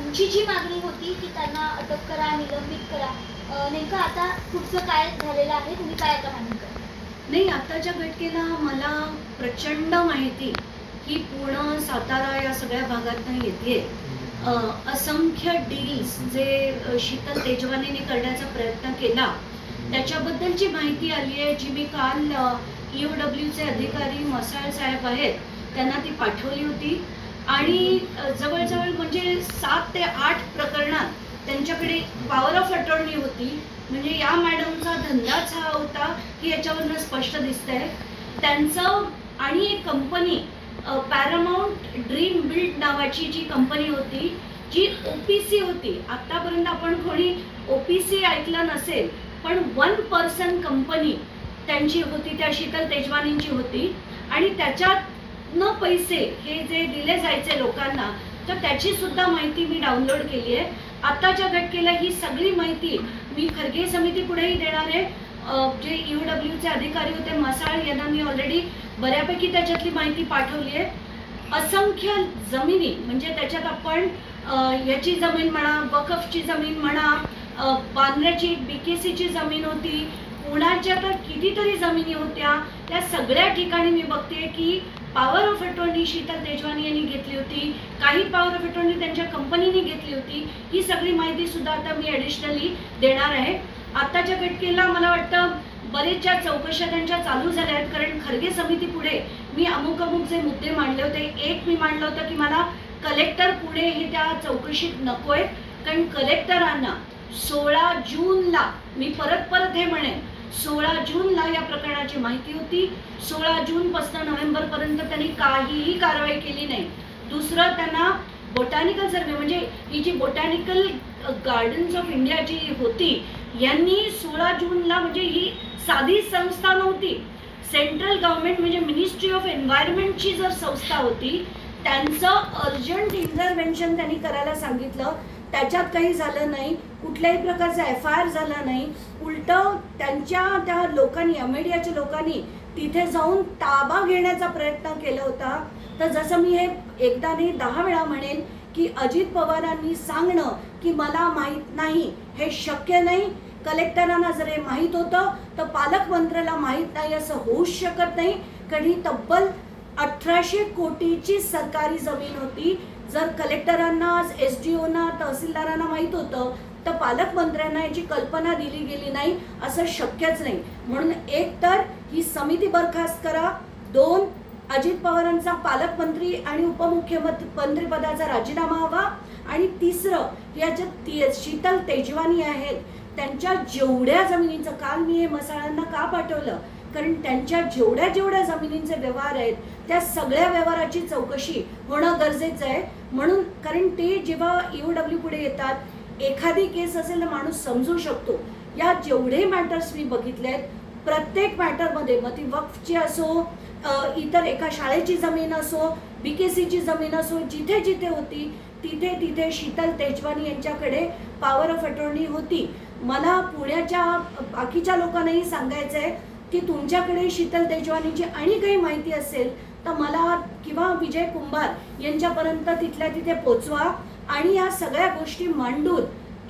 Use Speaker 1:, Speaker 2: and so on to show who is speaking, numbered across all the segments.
Speaker 1: तुमची जी मागणी होती की त्यांना अटक करा, निलंबित करा, नेमकं आता पुढचं काय झालेलं आहे? तुम्ही काय आता मागणी करता?
Speaker 2: नाही, आताच्या घटनेला मला प्रचंड माहिती ही पूर्ण सातारा या सगळ्या भागातून येते। असंख्य डील्स जे शीतल तेजवानीने करण्याचा प्रयत्न केला त्याच्याबद्दलची माहिती आली आहे, जी मी काल EOWचे अधिकारी मसाळ साहेब आहेत त्यांना ती पाठवली होती। आणि जवळजवळ म्हणजे 7 ते 8 प्रकरणात त्यांच्याकडे पॉवर ऑफ अटॉर्नी होती। म्हणजे या मॅडमचा धंदाच हा होता की याच्यावरनं स्पष्ट दिसतंय त्यांचं। आणि एक कंपनी पॅरामाउंट ड्रीम बिल्ड नावाची जी कंपनी होती जी OPC होती। आतापर्यंत आपण कोणी OPC ऐकलं नसेल, पण 1 पर्सन कंपनी त्यांची होती, त्या शीतल तेजवानींची होती। आणि त्याच्यात न पैसे हे जे दिले जायचे लोकांना, तर त्याची सुद्धा माहिती मी डाउनलोड केली आहे। आताच्या घटनेला ही सगळी माहिती मी खर्गे समिती पुढेही देणार आहे। जे EOWचे अधिकारी होते मसाळ यांना मी ऑलरेडी बऱ्यापैकी त्याच्यातली माहिती पाठवली आहे। असंख्य जमिनी म्हणजे त्याच्यात आपण याची जमीन म्हणा, वकफची जमीन म्हणा, बांद्र्याची BKCची जमीन होती, पुण्याच्या तर कितीतरी जमिनी होत्या। त्या सगळ्या ठिकाणी मी बघते की power of attorney Sheetal Tejwani यांनी घेतली होती, काही पॉवर ऑफ अटॉर्नी त्यांच्या कंपनीने घेतली होती। ही सगळी माहिती सुद्धा आता मी ॲडिशनली देणार आहे। आताच्या घटनेला मला वाटतं बरेचशा चौकशा त्यांच्या चालू झाल्या आहेत, कारण खर्गे समिती पुढे मी अमुक जे मुद्दे मांडले होते। एक मी मांडलं होतं की मला कलेक्टर पुढे हे त्या चौकशीत नको आहे, कारण कलेक्टरांना 16 जूनला, मी परत हे म्हणेन, 16 जूनला या प्रकरणाची माहिती होती। 16 जूनपासून नोव्हेंबरपर्यंत त्यांनी काहीही कारवाई केली नाही। दुसरं, त्यांना बोटॅनिकल सर्वे म्हणजे ही जी बोटॅनिकल गार्डन्स ऑफ इंडिया जी होती यांनी 16 जूनला, म्हणजे ही साधी संस्था नव्हती, सेंट्रल गव्हर्नमेंट म्हणजे मिनिस्ट्री ऑफ एन्व्हायरमेंटची जर संस्था होती, त्यांचं अर्जंट इंटरव्हेन्शन त्यांनी करायला सांगितलं। त्याच्यात काही झालं नाही, कुठल्याही प्रकारचा FIR झाला नाही। उलटं त्या लोकांनी, अमेडियाच्या लोकांनी तिथे जाऊन ताबा घेण्याचा प्रयत्न केला होता। तर जसं मी हे एकदा नाही 10 वेळा म्हणेन की अजित पवारांनी सांगणं की मला माहीत नाही हे शक्य नाही। कलेक्टरांना जर हे माहीत होतं तर पालकमंत्र्याला माहीत नाही असं होऊच शकत नाही, कारण ही तब्बल 1800 कोटीची सरकारी जमीन होती। जर कलेक्टरांना, SDOना, तहसीलदारांना माहीत होतं तर पालकमंत्र्यांना याची कल्पना दिली गेली नाही असं शक्यच नाही। म्हणून एक तर ही समिती बरखास्त करा, 2 अजित पवारांचा पालकमंत्री आणि उपमुख्यमंत्री पदाचा राजीनामा हवा, आणि तिसरं याच्यात शीतल तेजवानी आहेत त्यांच्या जेवढ्या जमिनीचं, काल मी हे मसाळांना का पाठवलं, कारण त्यांच्या जेवढ्या जमिनींचे व्यवहार आहेत त्या सगळ्या व्यवहाराची चौकशी होणं गरजेचं आहे। म्हणून कारण ते जेव्हा EOW पुढे येतात, एखादी केस असेल तर माणूस समजू शकतो। या जेवढे मॅटर्स मी बघितले आहेत, प्रत्येक मॅटरमध्ये, मग ती वक्फची असो, इतर एका शाळेची जमीन असो, BKCची जमीन असो, जिथे जिथे होती तिथे शीतल तेजवानी यांच्याकडे पॉवर ऑफ अटॉर्नी होती। मला पुण्याच्या बाकीच्या लोकांनाही सांगायचं आहे की तुमच्याकडे शीतल तेजवानीची आणि काही माहिती असेल तर मला किंवा विजय कुंभार यांच्यापर्यंत तिथल्या तिथे पोचवा, आणि या सगळ्या गोष्टी मांडून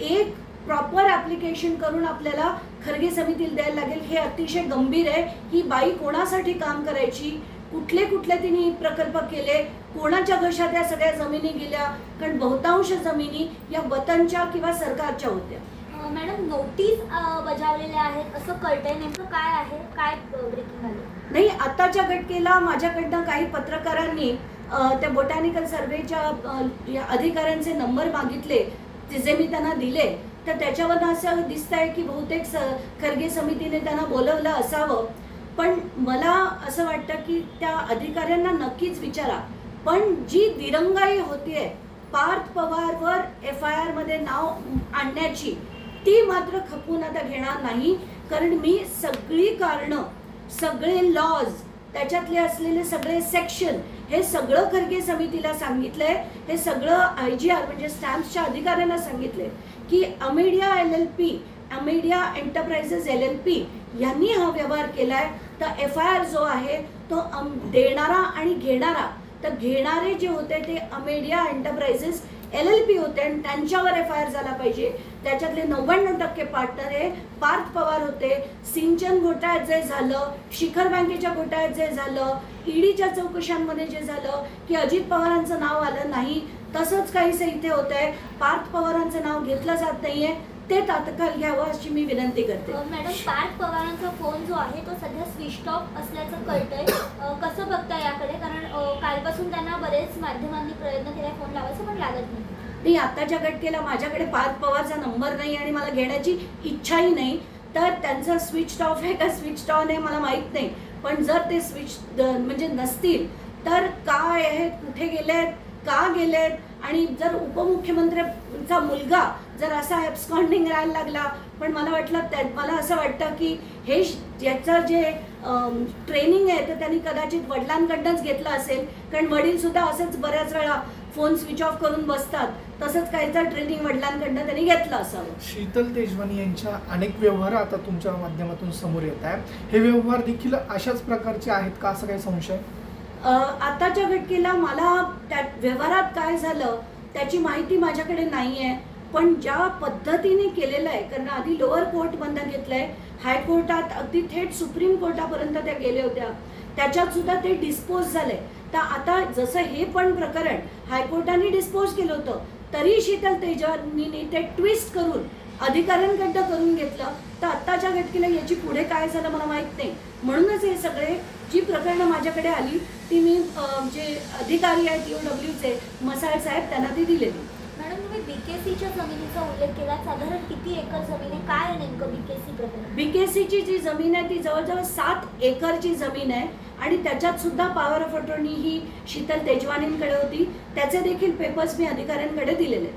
Speaker 2: एक प्रॉपर ॲप्लिकेशन करून आपल्याला खर्गे समितीला द्यायला लागेल। हे अतिशय गंभीर आहे। ही बाई कोणासाठी काम करायची, कुठले तिने प्रकल्प केले, कोणाच्या घशात या सगळ्या जमिनी गेल्या, कारण बहुतांश जमिनी या वतनच्या किंवा सरकारच्या होत्या।
Speaker 1: मॅडम, नोटीस बजावलेल्या आहेत असं कळतंय, नेमकं काय आहे, काय ब्रेकिंग आलं?
Speaker 2: नाही, आताच्या घटनेला माझ्याकडनं काही पत्रकारांनी त्या बोटॅनिकल सर्वेच्या अधिकाऱ्यांचे नंबर मागितले, जे मी त्यांना दिले। तर त्याच्यावरून असं दिसतंय की बहुतेक खर्गे समितीने त्यांना बोलवलं असावं, पण मला असं वाटतं की त्या अधिकाऱ्यांना नक्कीच विचारा। पण जी दिरंगाई होतीये पार्थ पवारवर FIR मध्ये नाव आणण्याची, ती मात्र खपवून आता घेणार नाही, कारण मी सगळी कारणं, सगळे लॉज, त्याच्यातले असलेले सगळे सेक्शन, हे सगळं खर्गे समितीला सांगितलंय। हे सगळं IGR म्हणजे स्टॅम्प्सच्या अधिकाऱ्यांना सांगितलंय की Amadea LLP, Amadea enterprises LLP यांनी हा व्यवहार केलाय। तर FIR जो आहे तो देणारा आणि घेणारा, तर घेणारे जे होते ते अमेडिया एंटरप्राइजेस LLP होते आणि त्यांच्यावर FIR झाला पाहिजे. त्याच्यातले 99% पार्टनर हे पार्थ पवार होते. सिंचन घोटाळ्यात जे झालं, शिखर बँकेच्या घोटाळ्यात जे झालं, ईडीच्या चौकशांमध्ये जे झालं की अजित पवारांचं नाव आलं नाही, तसंच काहीसं इथे होत आहे. पार्थ पवारांचं नाव घेतलं जात नाहीये, ते तात्काळ घ्यावं अशी मी विनंती करते.
Speaker 1: मॅडम, पार्थ पवारांचा फोन जो आहे तो सध्या स्विच ऑफ असल्याचं कळतंय. कसं बघता याकडे? कारण कालपासून त्यांना बरेच माध्यमांनी प्रयत्न केला फोन लावायचा, पण लागत नाही.
Speaker 2: आताच्या घटकेला माझ्याकडे पार्थ पवारचा नंबर नाही आणि मला घेण्याची इच्छाही नाही, तर त्यांचा स्विच ऑफ आहे का स्विच ऑन आहे मला माहीत नाही. पण जर ते स्विच म्हणजे नसतील तर काय आहेत, कुठे गेलेत, का गेलेत, आणि जर उपमुख्यमंत्र्यांचा मुलगा जर असा ॲब्स्कॉन्डिंग राहायला लागला, पण मला असं वाटतं की हे ज्याचं जे ट्रेनिंग आहे तर त्यांनी कदाचित वडिलांकडनंच घेतलं असेल, कारण वडीलसुद्धा असंच बऱ्याच वेळा फोन स्विच ऑफ करून बसतात, तसंच काहीतरी ट्रेनिंग वडिलांकडनं त्यांनी घेतलं असावं.
Speaker 3: शीतल तेजवानी यांच्या अनेक व्यवहार आता तुमच्या माध्यमातून समोर येत आहे. हे व्यवहार देखील अशाच प्रकारचे आहेत का, असं काही संशय?
Speaker 2: आताच्या घटकेला मला त्या व्यवहारात काय झालं त्याची माहिती माझ्याकडे नाही आहे, पण ज्या पद्धतीने केलेलं आहे, कारण आधी लोअर कोर्टमधनं घेतलं आहे, हायकोर्टात अगदी थेट सुप्रीम कोर्टापर्यंत त्या गेल्या होत्या, त्याच्यात सुद्धा ते डिस्पोज झाले. तर आता जसं हे पण प्रकरण हायकोर्टाने डिस्पोज केलं होतं, तरी शीतल तेजवानीने ते ट्विस्ट करून अधिकाऱ्यांकडनं करून घेतलं. तर आत्ताच्या घटकेला याची पुढे काय झालं मला माहीत नाही. म्हणूनच हे सगळे जी प्रकरणं माझ्याकडे आली ती मी जे अधिकारी आहेत EOWचे मसाळ साहेब त्यांना ती दिलेली.
Speaker 1: मॅडम, तुम्ही BKCच्या जमिनीचा उल्लेख केला. साधारण किती एकर जमीन आहे, काय आहे नेमकं BKC प्रकरण?
Speaker 2: BKCची जी जमीन आहे ती जवळजवळ 7 एकरची जमीन आहे आणि त्याच्यात सुद्धा पॉवर ऑफ अटॉर्नी ही शीतल तेजवानींकडे होती. त्याचे देखील पेपर्स मी अधिकाऱ्यांकडे दिलेले.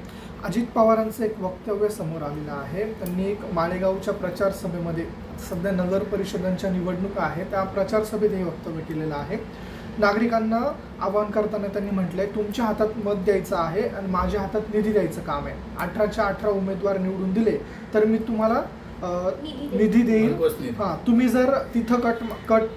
Speaker 3: अजित पवारांचं एक वक्तव्य समोर आलेलं आहे. त्यांनी एक माळेगावच्या प्रचार सभेमध्ये, सध्या नगर परिषदांच्या निवडणुका आहेत, त्या प्रचार सभेत हे वक्तव्य केलेलं आहे. नागरिकांना आवाहन करताना त्यांनी म्हटलंय, तुमच्या हातात मत द्यायचं आहे आणि माझ्या हातात निधी द्यायचं काम आहे. 18च्या 18 उमेदवार निवडून दिले तर मी तुम्हाला निधी देईल. हां, तुम्ही जर तिथं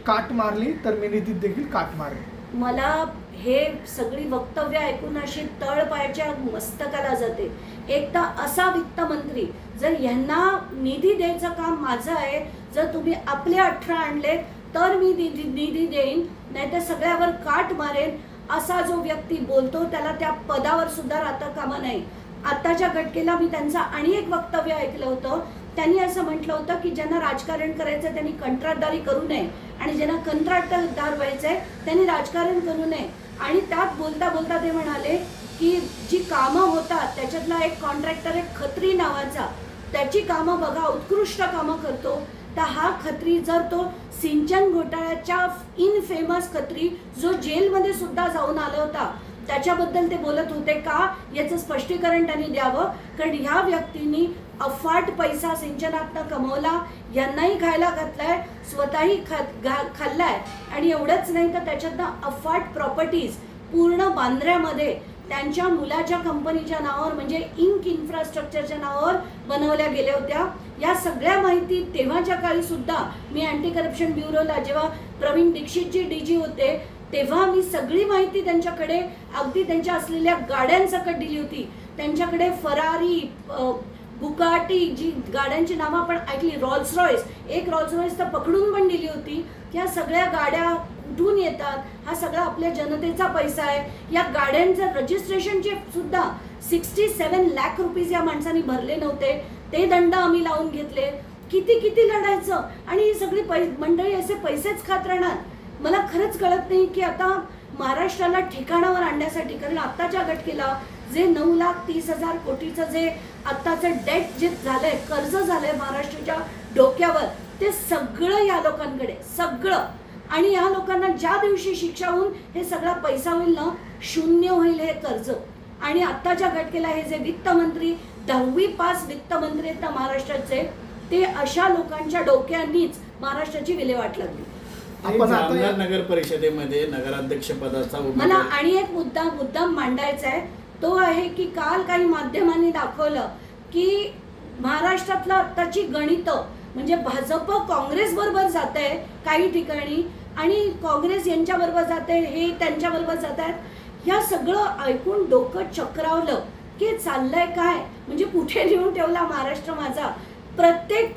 Speaker 3: काट मारली तर मी निधीत देखील काट मारेन.
Speaker 2: मला हे सगळी वक्तव्य ऐकून अशी तळपायाच्या मस्तकाला जाते. एक तर असा वित्तमंत्री, जर यांना निधी द्यायचं काम माझं आहे, जर तुम्ही आपले 18 आणले तर मी निधी देईन, नाहीतर सगळ्यावर काट मारेन, असा जो व्यक्ती बोलतो त्याला त्या पदावर सुद्धा राहता कामा नाही. आत्ताच्या घटकेला मी त्यांचं आणि एक वक्तव्य ऐकलं होतं. त्यांनी असं म्हटलं होतं की ज्यांना राजकारण करायचं त्यांनी कंत्राटदारी करू नये आणि ज्यांना कंत्राटदार व्हायचं आहे त्यांनी राजकारण करू नये. आणि त्यात बोलता बोलता ते म्हणाले की जी कामं होतात त्याच्यातला एक कॉन्ट्रॅक्टर आहे खत्री नावाचा, त्याची कामं बघा, उत्कृष्ट कामं करतो. तर हा खत्री, जर तो सिंचन घोटाळ्याच्या इनफेमस खत्री जो जेलमध्ये सुद्धा जाऊन आला होता, त्याच्याबद्दल ते बोलत होते का, याचं स्पष्टीकरण त्यांनी द्यावं. कारण ह्या व्यक्तींनी अफाट पैसा सिंचनातनं कमवला, यांनाही खायला घातलाय, स्वतःही खाल्लाय, आणि एवढंच नाही तर त्याच्यातनं अफाट प्रॉपर्टीज पूर्ण बांद्र्यामध्ये त्यांच्या मुलाच्या कंपनीच्या नावावर म्हणजे इंक इन्फ्रास्ट्रक्चरच्या नावावर बनवल्या गेल्या होत्या. या सगळ्या माहिती तेव्हाच्या काळी सुद्धा मी अँटी करप्शन ब्युरोला, जेव्हा प्रवीण दीक्षितजी DG होते, तेव्हा मी सगळी माहिती त्यांच्याकडे, अगदी त्यांच्या असलेल्या गाड्यांसकट दिली होती. त्यांच्याकडे फरारी, बुगाटी, जी गाड्यांची नावं आपण ऐकली, रॉल्स रॉयस, एक रॉल्स रॉयस तर पकडून पण दिली होती. या सगळ्या गाड्या कुठून येतात, हा सगळा आपल्या जनतेचा पैसा आहे. या गाड्यांचं रजिस्ट्रेशनचे सुद्धा 67 लाख रुपीज या माणसांनी भरले नव्हते, ते दंड आम्ही लावून घेतले. किती लढायचं, आणि ही सगळी मंडळी असे पैसेच खात राहणार. मला खरंच कळत नाही की आता महाराष्ट्राला ठिकाणावर आणण्यासाठी, कारण आत्ताच्या घटकेला जे 9,30,000 कोटीचं जे आत्ताचं डेट जे झालंय, कर्ज झालंय महाराष्ट्राच्या डोक्यावर, ते सगळं या लोकांकडे, सगळं. आणि या लोकांना ज्या दिवशी शिक्षा होऊन हे सगळा पैसा होईल ना, शून्य होईल हे कर्ज. आणि आत्ताच्या घटकेला हे जे वित्तमंत्री, 10वी पास वित्तमंत्री आहेत ना महाराष्ट्राचे, ते अशा लोकांच्या डोक्यांनीच महाराष्ट्राची विल्हेवाट लागली.
Speaker 4: आपण जामनगर नगर परिषदेमध्ये नगराध्यक्ष पदाचा
Speaker 2: मला आणि एक मुद्दा मांडायचा आहे. तो आहे की काल काही माध्यमांनी दाखवलं की महाराष्ट्रातलं आत्ताची गणितं, म्हणजे भाजप काँग्रेस बरोबर जात आहे काही ठिकाणी, आणि काँग्रेस यांच्याबरोबर जात आहे, हे त्यांच्याबरोबर जात आहेत. ह्या सगळं ऐकून डोकं चक्रावलं. की चाललंय काय, म्हणजे कुठे लिहून ठेवला महाराष्ट्र माझा. प्रत्येक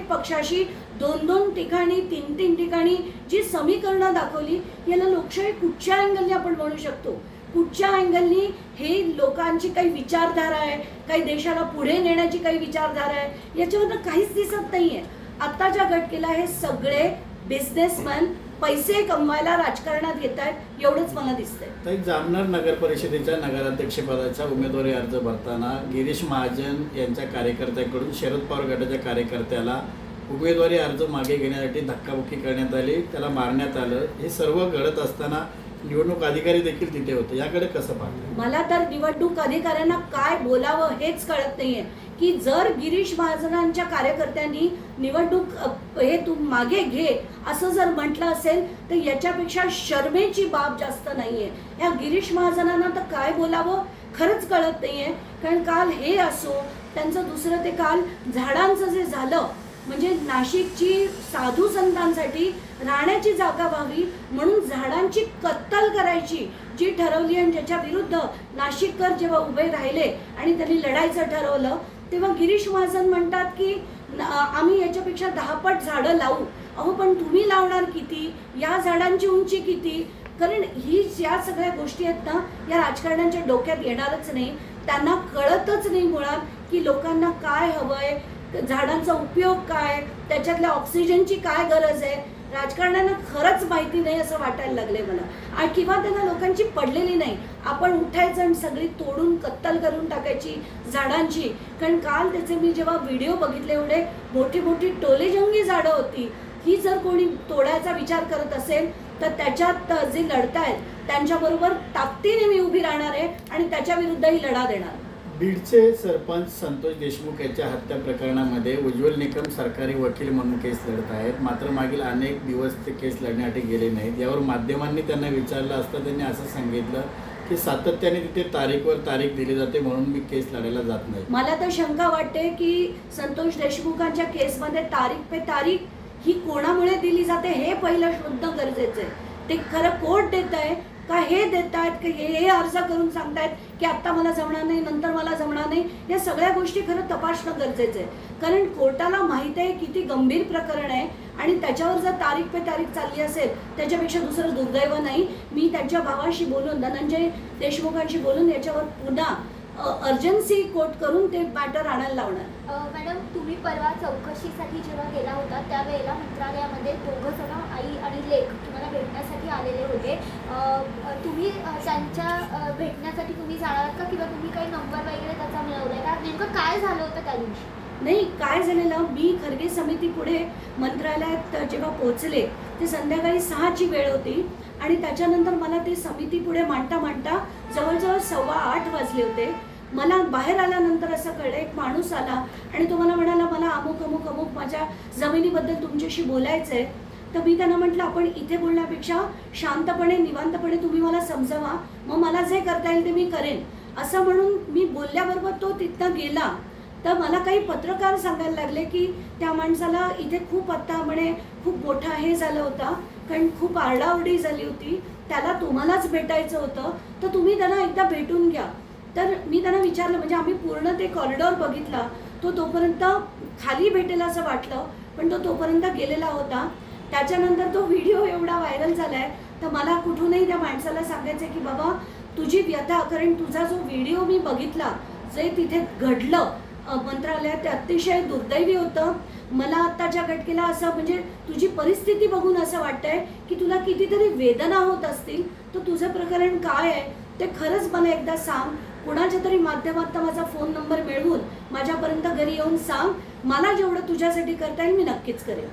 Speaker 2: पक्षाशी 2-2 ठिकाणी 3-3 ठिकाणी जी समीकरणं दाखवली. याला लोकशाही कुठच्या अँगलने आपण म्हणू शकतो, कुठच्या अँगलनी हे लोकांची काही विचारधारा आहे, काही देशाला पुढे नेण्याची काही विचारधारा आहे, याच्यावरनं काहीच दिसत नाहीये. आत्ताच्या घटकेला हे सगळे बिझनेसमॅन पैसे कमवायला राजकारणात येत आहेत, एवढंच मला दिसतंय.
Speaker 4: तर जामनेर नगर परिषदेच्या नगराध्यक्षपदाचा उमेदवारी अर्ज भरताना गिरीश महाजन यांच्या कार्यकर्त्याकडून शरद पवार गटाच्या कार्यकर्त्याला उमेदवारी अर्ज मागे घेण्यासाठी धक्काबुक्की करण्यात आली, त्याला मारण्यात आलं. हे सर्व घडत असताना निवडणूक अधिकारी देखील तिथे होते. याकडे कसं पाहतो?
Speaker 2: मला तर निवडणूक अधिकाऱ्यांना काय बोलावं हेच कळत नाहीये की जर गिरीश महाजनांच्या कार्यकर्त्यांनी निवडणूक हे तू मागे घे असं जर म्हटलं असेल तर याच्यापेक्षा शर्मेची बाब जास्त नाहीये. या गिरीश महाजनांना तर काय बोलावं खरंच कळत नाहीये. कारण काल हे असो, त्यांचं दुसरं ते काल झाडांचं जे झालं, म्हणजे नाशिकची साधू संतांसाठी राहण्याची जागा व्हावी म्हणून झाडांची कत्तल करायची जी ठरवली आणि ज्याच्या विरुद्ध नाशिककर जेव्हा उभे राहिले आणि त्यांनी लढायचं ठरवलं, तेव्हा गिरीश महाजन म्हणतात की आम्ही याच्यापेक्षा 10 पट झाडं लावू. अहो पण तुम्ही लावणार किती, या झाडांची उंची किती? कारण या सगळ्या गोष्टी आहेत ना, या राजकारण्यांच्या डोक्यात येणारच नाही. त्यांना कळतच नाही मुळात की लोकांना काय हवंय, झाडांचा उपयोग काय, त्याच्यातल्या ऑक्सिजनची काय गरज आहे. राजकारण्यांना खरंच माहिती नाही असं वाटायला लागले मला, किंवा त्यांना लोकांची पडलेली नाही. आपण उठायचं आणि सगळी तोडून कत्तल करून टाकायची झाडांची. कारण काल त्याचे मी जेव्हा व्हिडिओ बघितले, एवढे मोठी मोठी टोलेजंगी झाडं होती. ही जर कोणी तोडायचा विचार करत असेल तर त्याच्यात जे लढतायत त्यांच्याबरोबर ताकदीने मी उभी राहणार आहे आणि त्याच्या विरुद्धही लढा देणार.
Speaker 4: बीडचे सरपंच संतोष देशमुख यांच्या हत्या प्रकरणामध्ये उज्ज्वल निकम सरकारी वकील म्हणून केस लढत आहेत. मात्र मागील अनेक दिवस ते केस लढण्यासाठी गेले नाहीत. यावर माध्यमांनी त्यांना विचारलं असता त्यांनी असं सांगितलं की सातत्याने तिथे तारीखवर तारीख दिली जाते म्हणून मी केस लढायला जात नाही.
Speaker 2: मला तर शंका वाटते की संतोष देशमुखांच्या केसमध्ये तारीख पे तारीख ही कोणामुळे दिली जाते हे पहिलं शोधणं गरजेचं आहे. ते खरं कोर्ट देत आहे का हे देत आहेत की हे अर्ज करून सांगतायत की आत्ता मला जमणार नाही, नंतर मला जमणार नाही. या सगळ्या गोष्टी खरं तपासणं गरजेचं आहे. कारण कोर्टाला माहीत आहे किती गंभीर प्रकरण आहे आणि त्याच्यावर जर तारीख पे तारीख चालली असेल त्याच्यापेक्षा दुसरं दुर्दैव नाही. मी त्यांच्या भावाशी बोलून, धनंजय देशमुखांशी बोलून याच्यावर पुन्हा अर्जन्सी कोर्ट करून ते मॅटर आणायला लावणार.
Speaker 1: मॅडम, तुम्ही परवा चौकशीसाठी जेव्हा गेला होता त्यावेळेला मंत्रालयामध्ये 2 जण आई आणि लेक तुम्हाला भेटण्यासाठी आलेले होते. तुम्ही त्यांच्या भेटण्यासाठी तुम्ही जाणार का किंवा तुम्ही काही नंबर वगैरे त्याचा मिळवलाय का? नेमकं काय झालं होतं त्या दिवशी?
Speaker 2: नाही, काय झालेलं, मी खरगे समिती पुढे मंत्रालयात जेव्हा पोहोचले ते संध्याकाळी 6ची वेळ होती आणि त्याच्यानंतर मला ते समिती पुढे मांडता मांडता जवळजवळ 7:15 वाजले होते. मला बाहेर आल्यानंतर असं कळलं, एक माणूस आला आणि तो मला म्हणाला मला अमुक अमुक अमुक माझ्या जमिनीबद्दल तुमच्याशी बोलायचं आहे. तर मी त्यांना म्हटलं आपण इथे बोलण्यापेक्षा शांतपणे निवांतपणे तुम्ही मला समजावा, मग मला जे करता येईल ते मी करेन असं म्हणून मी बोलल्याबरोबर तो तिथनं गेला. तर मला काही पत्रकार सांगायला लागले की त्या माणसाला इथे खूप आत्ता म्हणे खूप मोठा हे झालं होता, कारण खूप आरडाओरडी झाली होती, त्याला तुम्हालाच भेटायचं होतं तर तुम्ही त्यांना एकदा भेटून घ्या. तर मी त्यांना विचारलं, म्हणजे आम्ही पूर्ण ते कॉरिडॉर बघितला, तो तोपर्यंत खाली भेटेल असं वाटलं पण तो तोपर्यंत गेलेला होता. त्याच्यानंतर तो व्हिडिओ एवढा व्हायरल झाला आहे तर मला कुठूनही त्या माणसाला सांगायचं आहे की बाबा तुझी व्यथा, कारण तुझा जो व्हिडिओ मी बघितला जे तिथे घडलं मंत्रालयात ते अतिशय दुर्दैवी होतं. मला आत्ताच्या घटकेला असं म्हणजे तुझी परिस्थिती बघून असं वाटतंय की तुला कितीतरी वेदना होत असतील, तर तुझं प्रकरण काय आहे ते खरंच मला एकदा सांग. कुणाच्या तरी माध्यमातून माझा फोन नंबर मिळवून माझ्यापर्यंत घरी येऊन सांग. मला जेवढं तुझ्यासाठी करता येईल मी नक्कीच करेन.